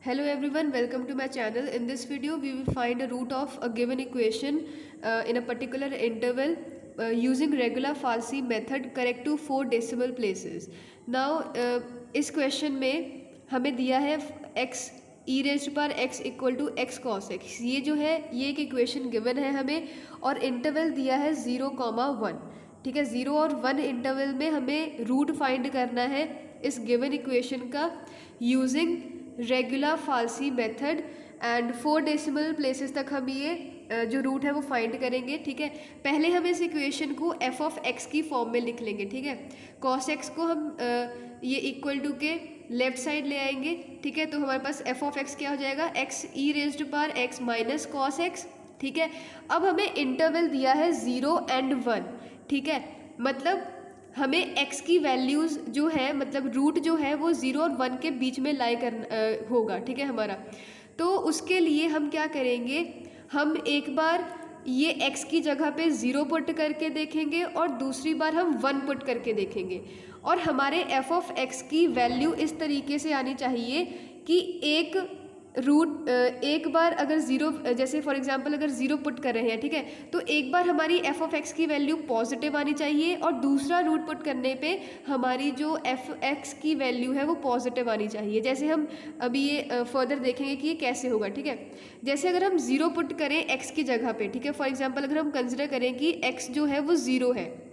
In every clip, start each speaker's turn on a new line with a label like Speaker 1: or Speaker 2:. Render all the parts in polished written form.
Speaker 1: Hello everyone, welcome to my channel. In this video, we will find a root of a given equation in a particular interval using regular Falsi method correct to 4 decimal places. Now, इस question में हमें दिया है x e raised power x equal to x cos x। ये जो है ये एक इक्वेशन गिवन है हमें और इंटरवल दिया है 0,1। ठीक है, 0 और 1 इंटरवल में हमें रूट फाइंड करना है इस गिवन इक्वेशन का using regular falsi method and 4 decimal places तक हम ये जो रूट है वो फाइंड करेंगे। ठीक है, पहले हम इस इक्वेशन को एफ ऑफ एक्स की फॉर्म में लिख लेंगे। ठीक है, कॉस एक्स को हम ये इक्वल टू के लेफ्ट साइड ले आएंगे। ठीक है, तो हमारे पास एफ ऑफ एक्स क्या हो जाएगा, x e raised power x minus cos x. ठीक है, अब हमें इंटरवल दिया है 0 एंड 1। ठीक है, मतलब हमें x की वैल्यूज़ जो है मतलब रूट जो है वो 0 और 1 के बीच में लाई करना होगा। ठीक है हमारा, तो उसके लिए हम क्या करेंगे, हम एक बार ये x की जगह पे 0 पुट करके देखेंगे और दूसरी बार हम 1 पुट करके देखेंगे और हमारे f ऑफ x की वैल्यू इस तरीके से आनी चाहिए कि एक बार अगर 0 जैसे फॉर एग्जांपल अगर 0 पुट कर रहे हैं, ठीक है, तो एक बार हमारी एफ ऑफ एक्स की वैल्यू पॉजिटिव आनी चाहिए और दूसरा रूट पुट करने पे हमारी जो एफ एक्स की वैल्यू है वो पॉजिटिव आनी चाहिए। जैसे हम अभी ये फर्दर देखेंगे कि ये कैसे होगा। ठीक है, जैसे अगर हम 0 पुट करें एक्स की जगह पे, ठीक है, फॉर एग्जाम्पल अगर हम कंसिडर करें कि एक्स जो है वो 0 है,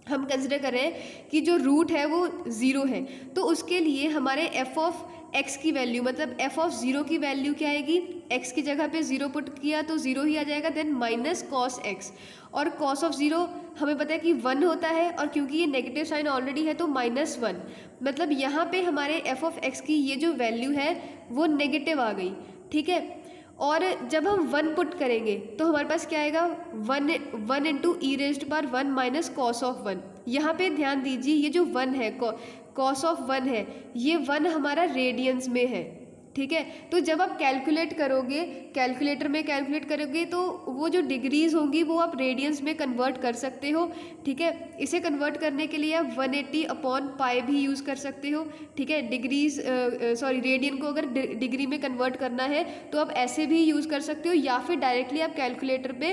Speaker 1: हम कंसिडर करें कि जो रूट है वो 0 है, तो उसके लिए हमारे एफ ऑफ एक्स की वैल्यू मतलब एफ ऑफ 0 की वैल्यू क्या आएगी, एक्स की जगह पे 0 पुट किया तो 0 ही आ जाएगा, देन माइनस कॉस एक्स, और कॉस ऑफ 0 हमें पता है कि 1 होता है और क्योंकि ये नेगेटिव साइन ऑलरेडी है तो -1, मतलब यहाँ पे हमारे एफ ऑफ एक्स की ये जो वैल्यू है वो नेगेटिव आ गई। ठीक है, और जब हम 1 पुट करेंगे तो हमारे पास क्या आएगा, 1 into E raised power 1 minus cos of 1। यहाँ पे ध्यान दीजिए ये जो 1 है कॉस ऑफ 1 है, ये 1 हमारा रेडियंस में है। ठीक है, तो जब आप कैलकुलेट करोगे, कैलकुलेटर में कैलकुलेट करोगे तो वो जो डिग्रीज होंगी वो आप रेडियंस में कन्वर्ट कर सकते हो। ठीक है, इसे कन्वर्ट करने के लिए आप 180 अपॉन पाई भी यूज़ कर सकते हो। ठीक है, रेडियन को अगर डिग्री में कन्वर्ट करना है तो आप ऐसे भी यूज़ कर सकते हो, या फिर डायरेक्टली आप कैलकुलेटर पे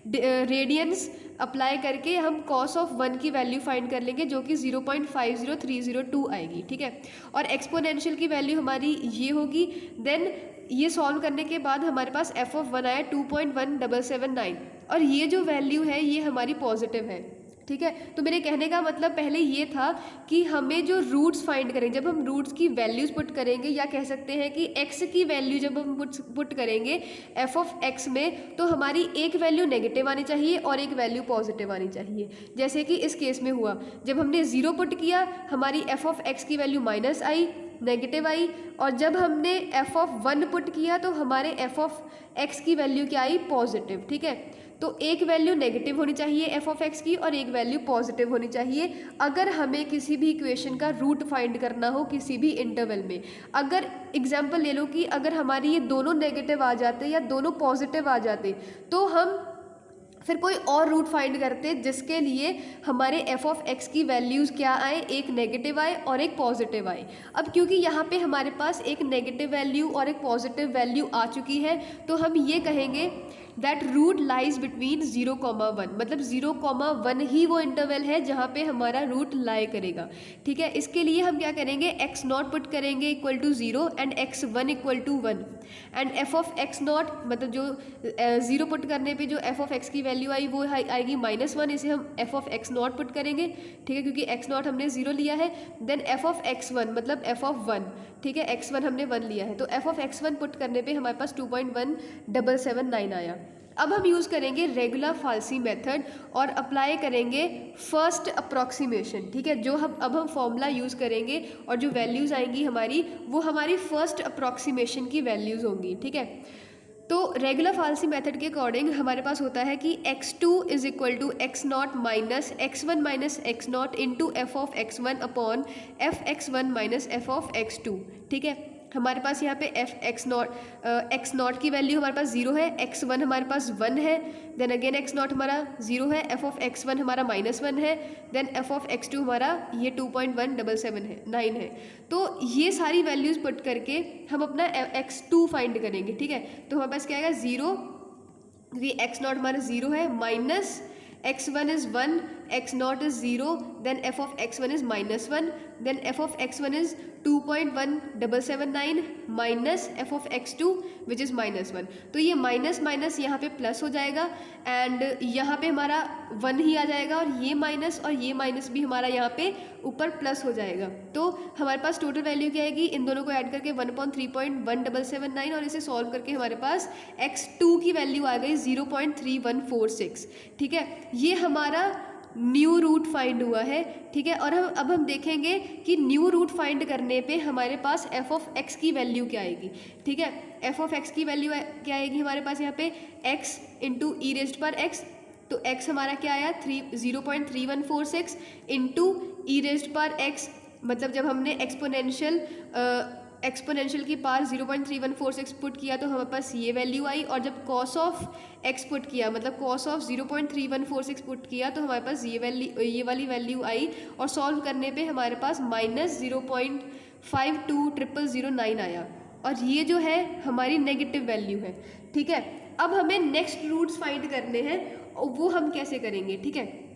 Speaker 1: रेडियंस अप्लाई करके हम कॉस ऑफ 1 की वैल्यू फाइंड कर लेंगे जो कि 0.50302 आएगी। ठीक है, और एक्सपोनेंशियल की वैल्यू हमारी ये होगी। देन ये सॉल्व करने के बाद हमारे पास एफ ऑफ 1 आया 2.1779 और ये जो वैल्यू है ये हमारी पॉजिटिव है। ठीक है, तो मेरे कहने का मतलब पहले ये था कि हमें जो रूट्स फाइंड करें, जब हम रूट्स की वैल्यूज़ पुट करेंगे या कह सकते हैं कि एक्स की वैल्यू जब हम पुट करेंगे एफ ऑफ एक्स में, तो हमारी एक वैल्यू नेगेटिव आनी चाहिए और एक वैल्यू पॉजिटिव आनी चाहिए। जैसे कि इस केस में हुआ, जब हमने 0 पुट किया हमारी एफ ऑफ एक्स की वैल्यू माइनस आई, नेगेटिव आई, और जब हमने एफ ऑफ 1 पुट किया तो हमारे एफ ऑफ एक्स की वैल्यू क्या आई, पॉजिटिव। ठीक है, तो एक वैल्यू नेगेटिव होनी चाहिए एफ ऑफ एक्स की और एक वैल्यू पॉजिटिव होनी चाहिए अगर हमें किसी भी इक्वेशन का रूट फाइंड करना हो किसी भी इंटरवल में। अगर एग्जांपल ले लो कि अगर हमारी ये दोनों नेगेटिव आ जाते या दोनों पॉजिटिव आ जाते तो हम फिर कोई और रूट फाइंड करते जिसके लिए हमारे एफ ऑफ एक्स की वैल्यूज़ क्या आए, एक नेगेटिव आए और एक पॉजिटिव आए। अब क्योंकि यहाँ पे हमारे पास एक नेगेटिव वैल्यू और एक पॉजिटिव वैल्यू आ चुकी है तो हम ये कहेंगे दैट रूट लाइज बिटवीन 0,1, मतलब 0,1 ही वो इंटरवल है जहाँ पे हमारा रूट लाई करेगा। ठीक है, इसके लिए हम क्या करेंगे, x0 पुट करेंगे equal to 0 and x1 equal to 1 and f of x0 मतलब जो 0 पुट करने पे जो एफ ऑफ एक्स की वैल्यू आई वो आएगी -1, इसे हम एफ ऑफ x0 पुट करेंगे। ठीक है, क्योंकि x0 हमने 0 लिया है, देन एफ ऑफ x1 मतलब एफ ऑफ 1, ठीक है, x1 हमने 1 लिया है तो एफ ऑफ x1 पुट करने पे हमारे पास 2.1779 आया। अब हम यूज़ करेंगे रेगुलर फाल्सी मेथड और अप्लाई करेंगे फर्स्ट अप्रॉक्सीमेशन। ठीक है, जो हम फॉर्मूला यूज़ करेंगे और जो वैल्यूज़ आएंगी हमारी वो हमारी फर्स्ट अप्रॉक्सीमेशन की वैल्यूज़ होंगी। ठीक है, तो रेगुलर फाल्सी मेथड के अकॉर्डिंग हमारे पास होता है कि x2 is equal to x0 minus x1 minus x0 into f of x1 upon f x1 minus f of x2। ठीक है, हमारे पास यहाँ पे एक्स नॉट की वैल्यू हमारे पास 0 है, x1 हमारे पास 1 है, देन अगेन एक्स नॉट हमारा 0 है, f ऑफ x1 हमारा -1 है, देन f ऑफ x2 हमारा ये 2.177 है 9 है। तो ये सारी वैल्यूज़ पुट करके हम अपना x2 फाइंड करेंगे, ठीक है। तो हमारे पास क्या आएगा 0, क्योंकि एक्स नॉट हमारा 0 है, minus x1 is 1, x naught is 0, then f of x1 is -1, then f of x1 is 2.1779 minus f of x2 which is -1। तो ये माइनस माइनस यहाँ पे प्लस हो जाएगा एंड यहाँ पे हमारा 1 ही आ जाएगा, और ये माइनस भी हमारा यहाँ पे ऊपर प्लस हो जाएगा। तो हमारे पास टोटल वैल्यू क्या आएगी, इन दोनों को ऐड करके 1.3.1779, और इसे सॉल्व करके हमारे पास x2 की वैल्यू आ गई 0.3146, ठीक है। ये हमारा न्यू रूट फाइंड हुआ है, ठीक है। और अब हम देखेंगे कि न्यू रूट फाइंड करने पे हमारे पास f ऑफ x की वैल्यू क्या आएगी, ठीक है। f ऑफ x की वैल्यू क्या आएगी हमारे पास यहाँ पे x इंटू ई रेज्ड पर x, तो x हमारा क्या आया 0.3146 इंटू ई रेज्ड पर x, मतलब जब हमने एक्सपोनेंशियल की पार 0.3146 पुट किया तो हमारे पास ये वैल्यू आई, और जब कॉस ऑफ x पुट किया, मतलब कॉस ऑफ 0.3146 पुट किया तो हमारे पास ये वाली वैल्यू आई, और सॉल्व करने पे हमारे पास -0.520009 आया, और ये जो है हमारी नेगेटिव वैल्यू है, ठीक है। अब हमें नेक्स्ट रूट्स फाइंड करने हैं, और वो हम कैसे करेंगे, ठीक है।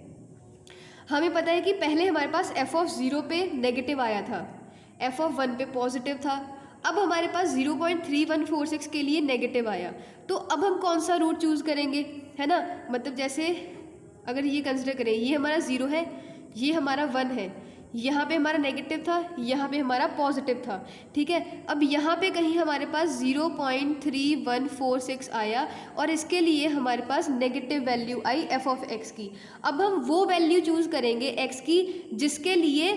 Speaker 1: हमें पता है कि पहले हमारे पास f ऑफ 0 पे नेगेटिव आया था, f ऑफ 1 पे पॉजिटिव था, अब हमारे पास 0.3146 के लिए नेगेटिव आया, तो अब हम कौन सा रूट चूज़ करेंगे, है ना। मतलब जैसे अगर ये कंसिडर करें, ये हमारा 0 है, ये हमारा 1 है, यहाँ पे हमारा नेगेटिव था, यहाँ पे हमारा पॉजिटिव था, ठीक है। अब यहाँ पे कहीं हमारे पास 0.3146 आया, और इसके लिए हमारे पास नेगेटिव वैल्यू आई f ऑफ x की। अब हम वो वैल्यू चूज़ करेंगे x की जिसके लिए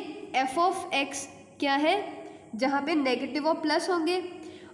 Speaker 1: f ऑफ x क्या है, जहाँ पे नेगेटिव और प्लस होंगे।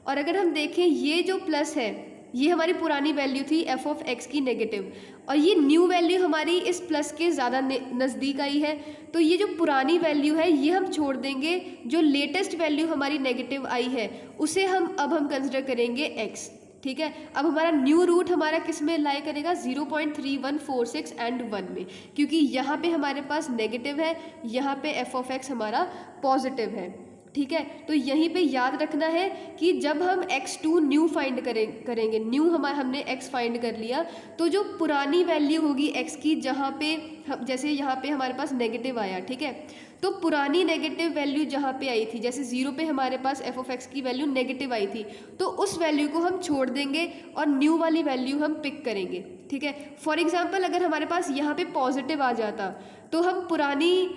Speaker 1: और अगर हम देखें ये जो प्लस है ये हमारी पुरानी वैल्यू थी f ऑफ x की नेगेटिव, और ये न्यू वैल्यू हमारी इस प्लस के ज़्यादा नज़दीक आई है, तो ये जो पुरानी वैल्यू है ये हम छोड़ देंगे, जो लेटेस्ट वैल्यू हमारी नेगेटिव आई है उसे हम कंसिडर करेंगे x, ठीक है। अब हमारा न्यू रूट हमारा किस में लाई करेगा, 0.3146 एंड 1 में, क्योंकि यहाँ पे हमारे पास नेगेटिव है, यहाँ पे f ऑफ x हमारा पॉजिटिव है, ठीक है। तो यहीं पे याद रखना है कि जब हम x2 न्यू फाइंड करेंगे, न्यू हमने x फाइंड कर लिया, तो जो पुरानी वैल्यू होगी x की, जहाँ पे जैसे यहाँ पे हमारे पास नेगेटिव आया, ठीक है, तो पुरानी नेगेटिव वैल्यू जहाँ पे आई थी, जैसे 0 पे हमारे पास f ऑफ x की वैल्यू नेगेटिव आई थी, तो उस वैल्यू को हम छोड़ देंगे और न्यू वाली वैल्यू हम पिक करेंगे, ठीक है। फॉर एग्जाम्पल अगर हमारे पास यहाँ पे पॉजिटिव आ जाता तो हम पुरानी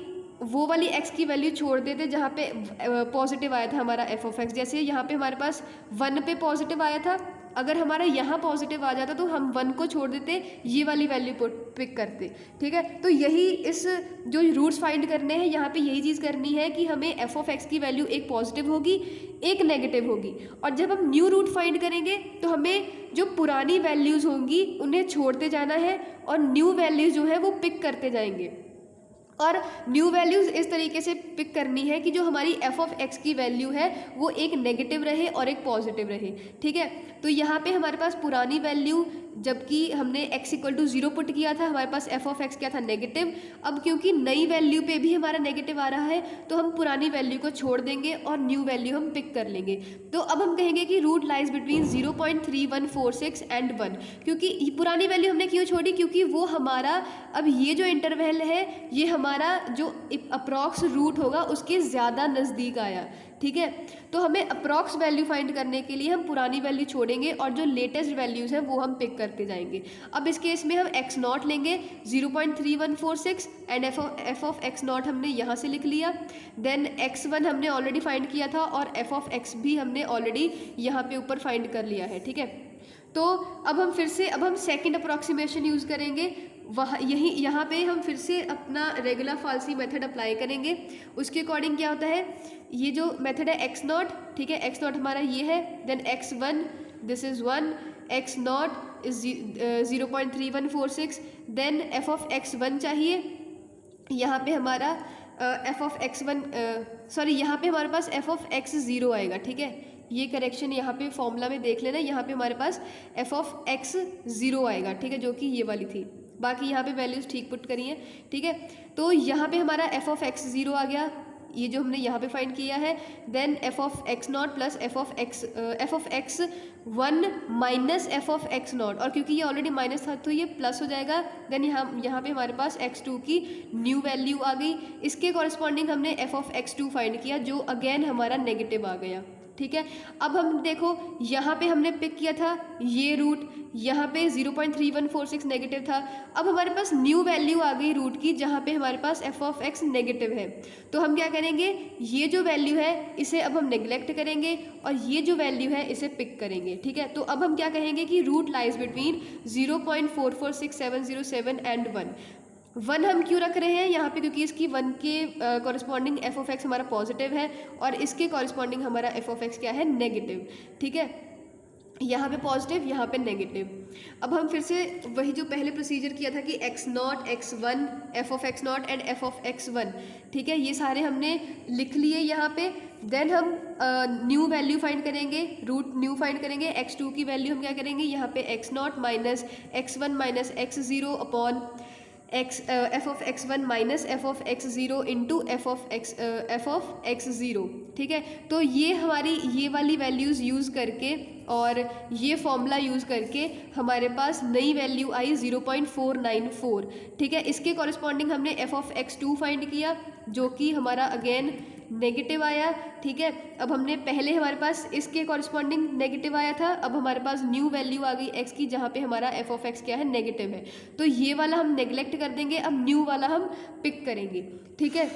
Speaker 1: वो वाली x की वैल्यू छोड़ देते जहाँ पे पॉजिटिव आया था हमारा f ऑफ x। जैसे यहाँ पे हमारे पास 1 पे पॉजिटिव आया था, अगर हमारा यहाँ पॉजिटिव आ जाता तो हम 1 को छोड़ देते, ये वाली वैल्यू पिक करते, ठीक है। तो यही इस जो रूट्स फाइंड करने हैं यहाँ पे यही चीज़ करनी है कि हमें f ऑफ x की वैल्यू एक पॉजिटिव होगी एक नेगेटिव होगी, और जब हम न्यू रूट फाइंड करेंगे तो हमें जो पुरानी वैल्यूज़ होंगी उन्हें छोड़ते जाना है, और न्यू वैल्यूज़ जो है वो पिक करते जाएंगे। और न्यू वैल्यूज़ इस तरीके से पिक करनी है कि जो हमारी f ऑफ x की वैल्यू है वो एक नेगेटिव रहे और एक पॉजिटिव रहे, ठीक है। तो यहाँ पे हमारे पास पुरानी वैल्यू, जबकि हमने x इक्वल टू 0 पुट किया था, हमारे पास f ऑफ x क्या था, नेगेटिव। अब क्योंकि नई वैल्यू पे भी हमारा नेगेटिव आ रहा है तो हम पुरानी वैल्यू को छोड़ देंगे और न्यू वैल्यू हम पिक कर लेंगे। तो अब हम कहेंगे कि रूट लाइज बिटवीन 0.3146 एंड 1, क्योंकि पुरानी वैल्यू हमने क्यों छोड़ी, क्योंकि वो हमारा अब ये जो इंटरवल है ये हमारा जो अप्रॉक्स रूट होगा उसके ज़्यादा नज़दीक आया, ठीक है। तो हमें अप्रॉक्स वैल्यू फाइंड करने के लिए हम पुरानी वैल्यू छोड़ेंगे और जो लेटेस्ट वैल्यूज़ हैं वो हम पिक करते जाएंगे। अब इस केस में हम x नॉट लेंगे 0.3146 and f of x not हमने यहाँ से लिख लिया, देन x1 हमने ऑलरेडी फाइंड किया था और f ऑफ x भी हमने ऑलरेडी यहाँ पे ऊपर फाइंड कर लिया है, ठीक है। तो अब हम सेकंड अप्रॉक्सीमेशन यूज़ करेंगे, यहाँ पे हम फिर से अपना रेगुलर फाल्सी मेथड अप्लाई करेंगे। उसके अकॉर्डिंग क्या होता है, ये जो मेथड है x नॉट, ठीक है, x नॉट हमारा ये है, then x1 this is 1, x naught is 0.3146, then f of x1 चाहिए, यहाँ पे हमारा f of x one sorry यहाँ पे हमारे पास एफ ऑफ एक्स ज़ीरो आएगा, ठीक है। ये करेक्शन यहाँ पे फॉर्मूला में देख लेना, यहाँ पे हमारे पास एफ ऑफ एक्स ज़ीरो आएगा, ठीक है, जो कि ये वाली थी। बाकी यहाँ पे वैल्यूज़ ठीक पुट करी हैं, ठीक है। तो यहाँ पे हमारा एफ ऑफ एक्स ज़ीरो आ गया, ये जो हमने यहाँ पे फाइंड किया है। Then f of x naught plus f of x one minus f of x naught, और क्योंकि ये ऑलरेडी माइनस था तो ये प्लस हो जाएगा। देन यहाँ पे हमारे पास एक्स टू की न्यू वैल्यू आ गई, इसके कॉरस्पॉन्डिंग हमने f of x two find किया, जो अगेन हमारा नेगेटिव आ गया, ठीक है। अब हम देखो यहाँ पे हमने पिक किया था ये रूट, यहाँ पे 0.3146 नेगेटिव था। अब हमारे पास न्यू वैल्यू आ गई रूट की, जहाँ पे हमारे पास एफ ऑफ एक्स नेगेटिव है। तो हम क्या करेंगे, ये जो वैल्यू है इसे अब हम नेग्लेक्ट करेंगे और ये जो वैल्यू है इसे पिक करेंगे, ठीक है। तो अब हम क्या कहेंगे कि रूट लाइज बिटवीन 0.446707 एंड 1 हम क्यों रख रहे हैं यहाँ पे, क्योंकि इसकी 1 के कॉरस्पॉन्डिंग एफ ऑफ एक्स हमारा पॉजिटिव है और इसके कॉरस्पॉन्डिंग हमारा एफ ऑफ एक्स क्या है, नेगेटिव, ठीक है। यहाँ पे पॉजिटिव, यहाँ पे नेगेटिव। अब हम फिर से वही जो पहले प्रोसीजर किया था कि x naught x one f of x not and f of x one, ठीक है, ये सारे हमने लिख लिए यहाँ पे। देन हम न्यू वैल्यू फाइंड करेंगे, रूट न्यू फाइंड करेंगे। एक्स टू की वैल्यू हम क्या करेंगे, यहाँ पे x not minus x one minus x zero upon F of x one minus f of x zero into f of x zero, ठीक है। तो ये हमारी ये वाली वैल्यूज़ यूज़ करके और ये फॉर्मूला यूज़ करके हमारे पास नई वैल्यू आई 0.494, ठीक है। इसके कॉरस्पॉन्डिंग हमने f of x two find किया, जो कि हमारा अगेन नेगेटिव आया, ठीक है। अब हमने पहले हमारे पास इसके कॉरस्पॉन्डिंग नेगेटिव आया था, अब हमारे पास न्यू वैल्यू आ गई एक्स की, जहाँ पे हमारा एफ ऑफ एक्स क्या है, नेगेटिव है। तो ये वाला हम नेग्लेक्ट कर देंगे, अब न्यू वाला हम पिक करेंगे, ठीक है।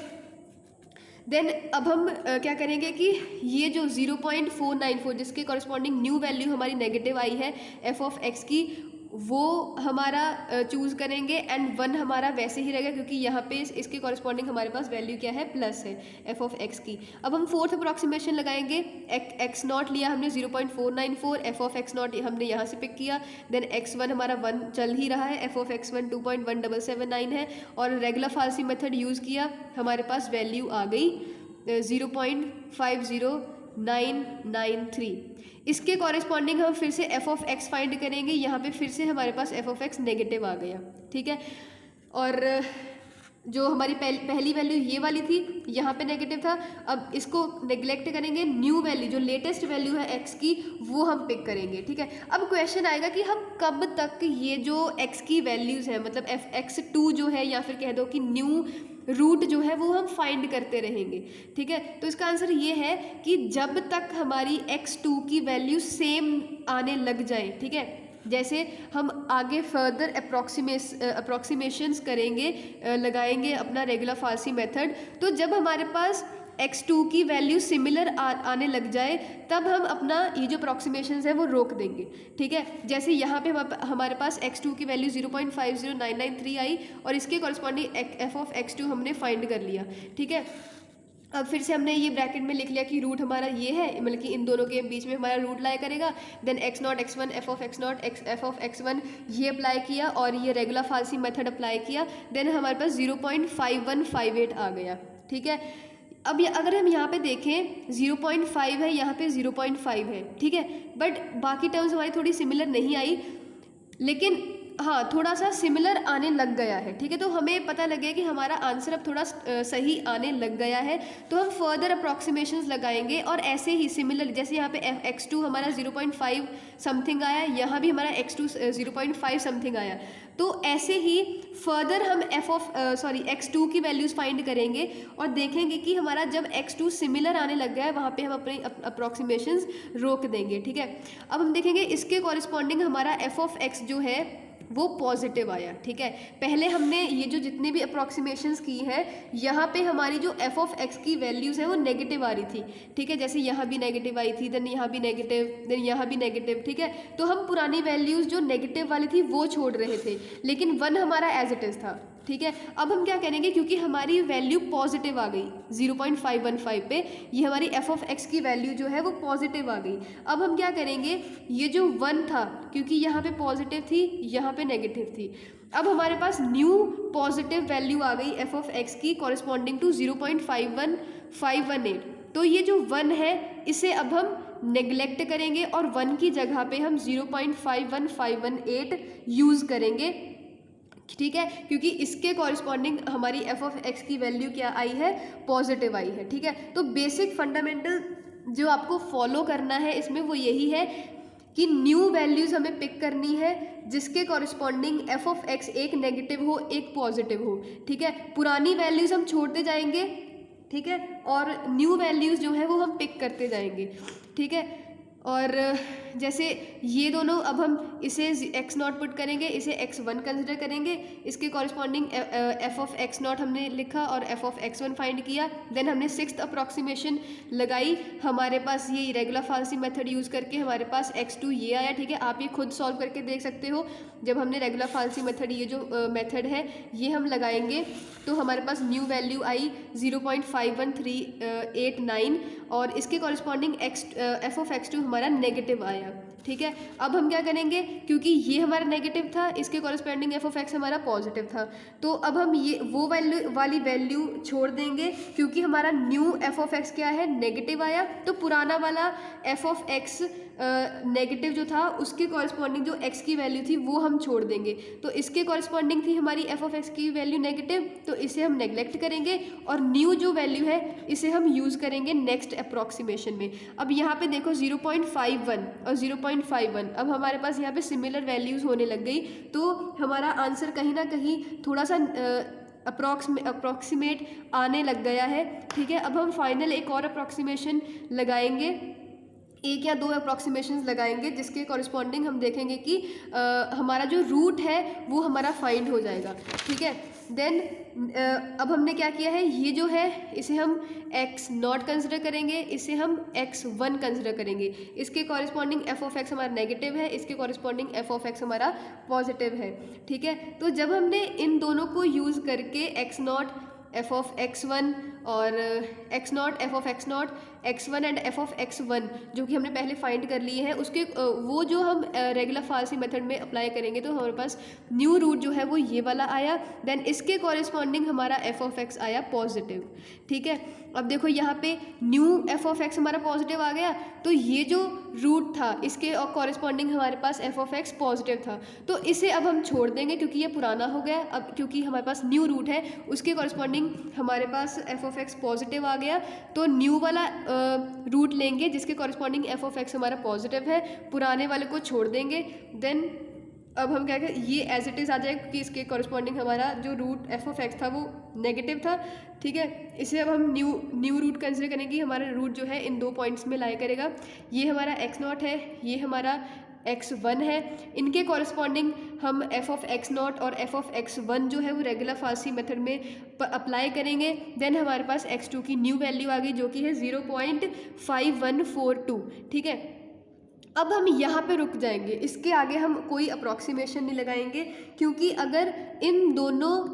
Speaker 1: देन अब हम क्या करेंगे कि ये जो 0.494 जिसके कॉरस्पॉन्डिंग न्यू वैल्यू हमारी नेगेटिव आई है एफ ऑफ एक्स की, वो हमारा चूज़ करेंगे एंड 1 हमारा वैसे ही रहेगा, क्योंकि यहाँ पे इसके कॉरस्पॉन्डिंग हमारे पास वैल्यू क्या है, प्लस है एफ ऑफ एक्स की। अब हम फोर्थ अप्रॉक्सीमेशन लगाएंगे, एक्स नॉट लिया हमने 0.494, एफ ऑफ एक्स नॉट हमने यहाँ से पिक किया। देन एक्स वन हमारा 1 चल ही रहा है, एफ ऑफ एक्स वन 2.1779 है, और रेगुलर फारसी मेथड यूज़ किया, हमारे पास वैल्यू आ गई 0.50993। इसके कॉरेस्पॉन्डिंग हम फिर से एफ ऑफ एक्स फाइंड करेंगे, यहाँ पे फिर से हमारे पास एफ ऑफ एक्स नेगेटिव आ गया, ठीक है। और जो हमारी पहली वैल्यू ये वाली थी, यहाँ पे नेगेटिव था, अब इसको नेग्लेक्ट करेंगे, न्यू वैल्यू जो लेटेस्ट वैल्यू है एक्स की वो हम पिक करेंगे, ठीक है। अब क्वेश्चन आएगा कि हम कब तक ये जो एक्स की वैल्यूज़ हैं, मतलब एक्स टू जो है, या फिर कह दो कि न्यू रूट जो है वो हम फाइंड करते रहेंगे, ठीक है। तो इसका आंसर ये है कि जब तक हमारी x2 की वैल्यू सेम आने लग जाए, ठीक है। जैसे हम आगे फर्दर अप्रॉक्सीमेशंस करेंगे, लगाएंगे अपना रेगुलर फारसी मेथड, तो जब हमारे पास x2 की वैल्यू सिमिलर आने लग जाए, तब हम अपना ये जो अप्रॉक्सीमेशंस है वो रोक देंगे, ठीक है। जैसे यहाँ पे हमारे पास x2 की वैल्यू 0.50993 आई और इसके कॉरस्पॉन्डिंग एफ ऑफ x2 हमने फाइंड कर लिया, ठीक है। अब फिर से हमने ये ब्रैकेट में लिख लिया कि रूट हमारा ये है, मतलब कि इन दोनों के बीच में हमारा रूट लाई करेगा। Then x naught x one f of x naught f of x one ये अप्लाई किया और ये रेगुलर फारसी मेथड अप्लाई किया। देन हमारे पास 0.5158 आ गया, ठीक है। अब अगर हम यहाँ पे देखें 0.5 है, यहाँ पे 0.5 है, ठीक है, बट बाकी टर्म्स हमारी थोड़ी सिमिलर नहीं आई, लेकिन हाँ थोड़ा सा सिमिलर आने लग गया है, ठीक है। तो हमें पता लगे कि हमारा आंसर अब थोड़ा सही आने लग गया है, तो हम फर्दर अप्रॉक्सीमेशंस लगाएंगे और ऐसे ही सिमिलर, जैसे यहाँ पे x2 हमारा 0.5 समथिंग आया, यहाँ भी हमारा x2 0.5 समथिंग आया, तो ऐसे ही फर्दर हम x2 की वैल्यूज़ फाइंड करेंगे और देखेंगे कि हमारा जब x2 सिमिलर आने लग गया है वहाँ पे हम अपने अप्रॉक्सीमेशंस रोक देंगे, ठीक है। अब हम देखेंगे इसके कॉरस्पॉन्डिंग हमारा एफ ऑफ एक्स जो है वो पॉजिटिव आया, ठीक है। पहले हमने ये जो जितने भी अप्रॉक्सीमेशंस की हैं, यहाँ पे हमारी जो एफ ऑफ एक्स की वैल्यूज़ है वो नेगेटिव आ रही थी, ठीक है। जैसे यहाँ भी नेगेटिव आई थी, देन यहाँ भी नेगेटिव, देन यहाँ भी नेगेटिव, ठीक है। तो हम पुरानी वैल्यूज़ जो नेगेटिव वाली थी वो छोड़ रहे थे, लेकिन 1 हमारा एज इट इज़ था, ठीक है। अब हम क्या करेंगे, क्योंकि हमारी वैल्यू पॉजिटिव आ गई 0.515 पे, ये हमारी एफ ऑफ एक्स की वैल्यू जो है वो पॉजिटिव आ गई। अब हम क्या करेंगे, ये जो 1 था, क्योंकि यहाँ पे पॉजिटिव थी, यहाँ पे नेगेटिव थी, अब हमारे पास न्यू पॉजिटिव वैल्यू आ गई एफ ऑफ एक्स की कॉरिस्पॉन्डिंग टू 0.51518। तो ये जो 1 है इसे अब हम नेग्लेक्ट करेंगे और 1 की जगह पे हम 0.51518 यूज़ करेंगे, ठीक है, क्योंकि इसके कॉरिस्पॉन्डिंग हमारी एफ ऑफ एक्स की वैल्यू क्या आई है, पॉजिटिव आई है, ठीक है। तो बेसिक फंडामेंटल जो आपको फॉलो करना है इसमें वो यही है कि न्यू वैल्यूज़ हमें पिक करनी है जिसके कॉरिस्पॉन्डिंग एफ ऑफ एक्स एक नेगेटिव हो एक पॉजिटिव हो, ठीक है। पुरानी वैल्यूज़ हम छोड़ते जाएंगे, ठीक है, और न्यू वैल्यूज़ जो है वो हम पिक करते जाएंगे, ठीक है। और जैसे ये दोनों, अब हम इसे एक्स नॉट पुट करेंगे, इसे x1 कंसिडर करेंगे, इसके corresponding F of x not हमने लिखा और एफ ऑफ x1 फाइंड किया। देन हमने 6th अप्रॉक्सीमेशन लगाई, हमारे पास ये रेगुलर फाल्सी मेथड यूज़ करके हमारे पास x2 ये आया, ठीक है। आप ये खुद सॉल्व करके देख सकते हो। जब हमने रेगुलर फाल्सी मेथड, ये जो मेथड है ये हम लगाएंगे तो हमारे पास न्यू वैल्यू आई 0.51389 और इसके कॉरिस्पॉन्डिंग एफ ऑफ x2 हमारा नेगेटिव आया, ठीक है। अब हम क्या करेंगे, क्योंकि ये हमारा नेगेटिव था, इसके कॉरिस्पॉन्डिंग एफ ऑफ एक्स हमारा पॉजिटिव था, तो अब हम ये वो वाली वैल्यू छोड़ देंगे, क्योंकि हमारा न्यू एफ ऑफ एक्स क्या है, नेगेटिव आया, तो पुराना वाला एफ ऑफ एक्स नेगेटिव जो था उसके कॉरिस्पॉन्डिंग जो एक्स की वैल्यू थी वो हम छोड़ देंगे। तो इसके कॉरिस्पॉन्डिंग थी हमारी एफ ऑफ एक्स की वैल्यू नेगेटिव, तो इसे हम नेग्लेक्ट करेंगे और न्यू जो वैल्यू है इसे हम यूज़ करेंगे नेक्स्ट अप्रॉक्सीमेशन में। अब यहाँ पे देखो 0.51 और 0.51, अब हमारे पास यहाँ पे सिमिलर वैल्यूज़ होने लग गई, तो हमारा आंसर कहीं ना कहीं थोड़ा सा अप्रॉक्सीमेट आने लग गया है, ठीक है। अब हम फाइनल एक और अप्रॉक्सीमेशन लगाएंगे, एक या दो अप्रॉक्सीमेशंस लगाएंगे जिसके कॉरिस्पॉन्डिंग हम देखेंगे कि हमारा जो रूट है वो हमारा फाइंड हो जाएगा, ठीक है। देन अब हमने क्या किया है, ये जो है इसे हम x नॉट कंसिडर करेंगे, इसे हम x1 कंसिडर करेंगे, इसके कॉरिस्पॉन्डिंग एफ ऑफ एक्स हमारा नेगेटिव है, इसके कॉरिस्पॉन्डिंग एफ ऑफ एक्स हमारा पॉजिटिव है, ठीक है। तो जब हमने इन दोनों को यूज़ करके x not f of x1 और x not f of x not x1 and f of x1 जो कि हमने पहले फाइंड कर लिए हैं, उसके वो जो हम रेगुलर फाल्सी मेथड में अप्लाई करेंगे तो हमारे पास न्यू रूट जो है वो ये वाला आया। देन इसके कॉरिस्पॉन्डिंग हमारा एफ ऑफ एक्स आया पॉजिटिव, ठीक है। अब देखो यहाँ पे न्यू एफ ऑफ एक्स हमारा पॉजिटिव आ गया, तो ये जो रूट था इसके कॉरिस्पॉन्डिंग हमारे पास एफ ऑफ एक्स पॉजिटिव था, तो इसे अब हम छोड़ देंगे क्योंकि ये पुराना हो गया। अब क्योंकि हमारे पास न्यू रूट है उसके कॉरिस्पॉन्डिंग हमारे पास एफ ऑफ एक्स पॉजिटिव आ गया, तो न्यू वाला रूट लेंगे जिसके कॉरिस्पॉन्डिंग एफ ऑफ एक्स हमारा पॉजिटिव है, पुराने वाले को छोड़ देंगे। देन अब हम क्या करें, ये एज इट इज़ आ जाएगा क्योंकि इसके कॉरिस्पॉन्डिंग हमारा जो रूट एफ ऑफ एक्स था वो नेगेटिव था, ठीक है। इसे अब हम न्यू रूट कंसिडर करेंगे, हमारा रूट जो है इन दो पॉइंट्स में लाई करेगा, ये हमारा एक्स नॉट है, ये हमारा x1 है, इनके कॉरिस्पॉन्डिंग हम एफ ऑफ एक्स नॉट और एफ ऑफ x1 जो है वो रेगुलर फाल्सी मेथड में अप्लाई करेंगे। देन हमारे पास x2 की न्यू वैल्यू आ गई जो कि है 0.5142, ठीक है। अब हम यहाँ पे रुक जाएंगे, इसके आगे हम कोई अप्रॉक्सीमेशन नहीं लगाएंगे, क्योंकि अगर इन दोनों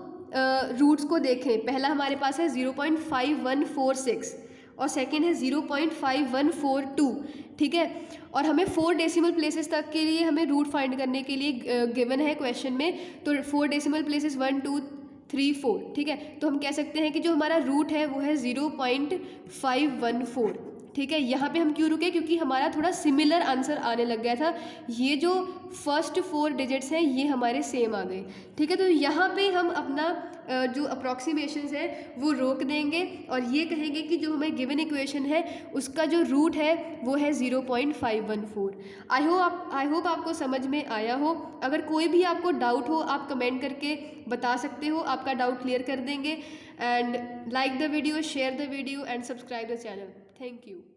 Speaker 1: रूट्स को देखें, पहला हमारे पास है 0.5146 और सेकेंड है 0.5142, ठीक है। और हमें 4 डेसिमल प्लेसेस तक के लिए हमें रूट फाइंड करने के लिए गिवन है क्वेश्चन में, तो 4 डेसिमल प्लेसेस 1 2 3 4, ठीक है। तो हम कह सकते हैं कि जो हमारा रूट है वो है 0.514, ठीक है। यहाँ पे हम क्यों रुके, क्योंकि हमारा थोड़ा सिमिलर आंसर आने लग गया था, ये जो फर्स्ट 4 डिजिट्स हैं ये हमारे सेम आ गए, ठीक है। तो यहाँ पे हम अपना जो अप्रॉक्सीमेशंस है वो रोक देंगे और ये कहेंगे कि जो हमें गिवन इक्वेशन है उसका जो रूट है वो है 0.514। आई होप आपको समझ में आया हो। अगर कोई भी आपको डाउट हो आप कमेंट करके बता सकते हो, आपका डाउट क्लियर कर देंगे। And like the video, share the video and subscribe the channel. Thank you.